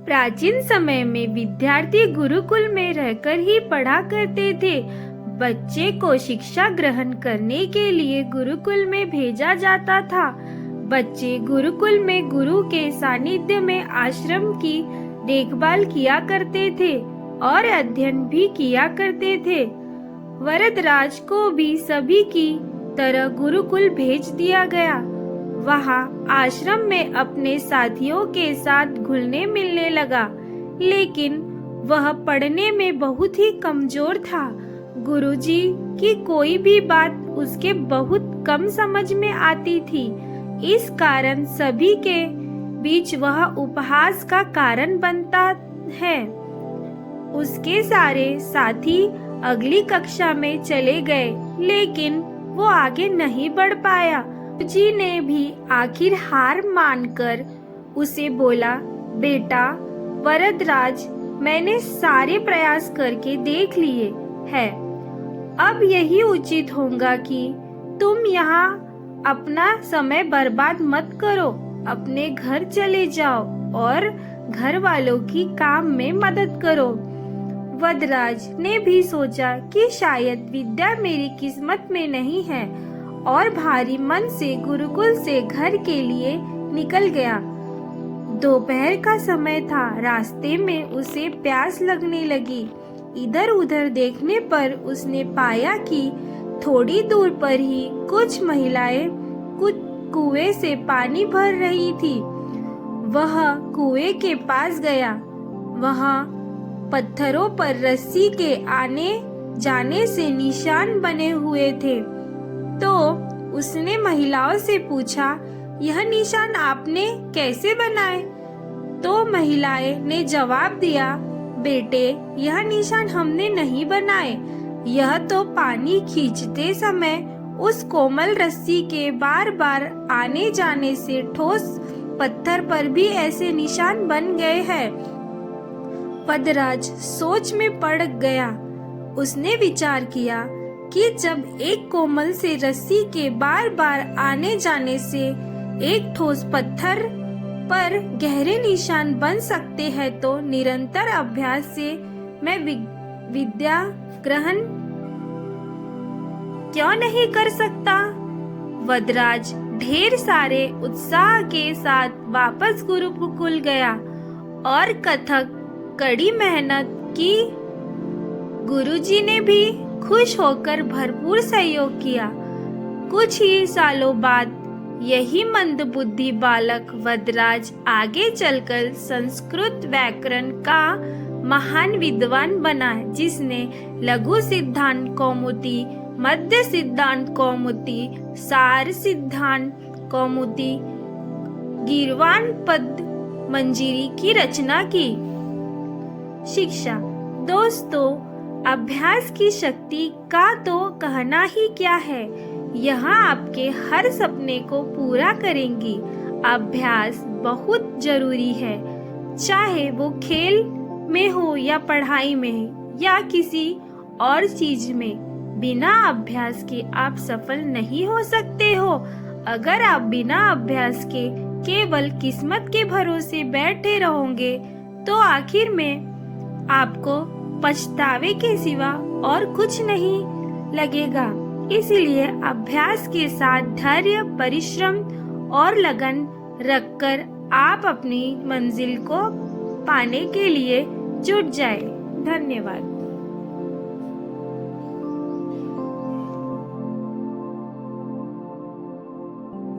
प्राचीन समय में विद्यार्थी गुरुकुल में रहकर ही पढ़ा करते थे। बच्चे को शिक्षा ग्रहण करने के लिए गुरुकुल में भेजा जाता था। बच्चे गुरुकुल में गुरु के सानिध्य में आश्रम की देखभाल किया करते थे और अध्ययन भी किया करते थे। वरदराज को भी सभी की तरह गुरुकुल भेज दिया गया। वहाँ आश्रम में अपने साथियों के साथ घुलने मिलने लगा, लेकिन वह पढ़ने में बहुत ही कमजोर था। गुरुजी की कोई भी बात उसके बहुत कम समझ में आती थी। इस कारण सभी के बीच वह उपहास का कारण बनता है। उसके सारे साथी अगली कक्षा में चले गए, लेकिन वो आगे नहीं बढ़ पाया। जी ने भी आखिर हार मानकर उसे बोला, बेटा वरदराज, मैंने सारे प्रयास करके देख लिए हैं। अब यही उचित होगा कि तुम यहाँ अपना समय बर्बाद मत करो। अपने घर चले जाओ और घर वालों की काम में मदद करो। वरदराज ने भी सोचा कि शायद विद्या मेरी किस्मत में नहीं है और भारी मन से गुरुकुल से घर के लिए निकल गया। दोपहर का समय था। रास्ते में उसे प्यास लगने लगी। इधर उधर देखने पर उसने पाया कि थोड़ी दूर पर ही कुछ महिलाएं कुछ कुएं से पानी भर रही थी। वह कुएं के पास गया। वहाँ पत्थरों पर रस्सी के आने जाने से निशान बने हुए थे। तो उसने महिलाओं से पूछा, यह निशान आपने कैसे बनाए? तो महिलाएं ने जवाब दिया, बेटे यह निशान हमने नहीं बनाए। यह तो पानी खींचते समय उस कोमल रस्सी के बार बार आने जाने से ठोस पत्थर पर भी ऐसे निशान बन गए हैं। वरदराज सोच में पड़ गया। उसने विचार किया कि जब एक कोमल से रस्सी के बार बार आने जाने से एक ठोस पत्थर पर गहरे निशान बन सकते हैं, तो निरंतर अभ्यास से मैं विद्या ग्रहण क्यों नहीं कर सकता? वरदराज ढेर सारे उत्साह के साथ वापस गुरुकुल गया और कथक कड़ी मेहनत की। गुरुजी ने भी खुश होकर भरपूर सहयोग किया। कुछ ही सालों बाद यही मंदबुद्धि बालक वरदराज आगे चलकर संस्कृत व्याकरण का महान विद्वान बना, जिसने लघु सिद्धांत कौमुदी, मध्य सिद्धांत कौमुदी, सार सिद्धांत कौमुदी, गीर्वाण पद मंजरी की रचना की। शिक्षा। दोस्तों, अभ्यास की शक्ति का तो कहना ही क्या है। यहाँ आपके हर सपने को पूरा करेंगी। अभ्यास बहुत जरूरी है, चाहे वो खेल में हो या पढ़ाई में या किसी और चीज में। बिना अभ्यास के आप सफल नहीं हो सकते हो। अगर आप बिना अभ्यास के केवल किस्मत के भरोसे बैठे रहोगे तो आखिर में आपको पछतावे के सिवा और कुछ नहीं लगेगा। इसलिए अभ्यास के साथ धैर्य, परिश्रम और लगन रखकर आप अपनी मंजिल को पाने के लिए जुट जाए। धन्यवाद।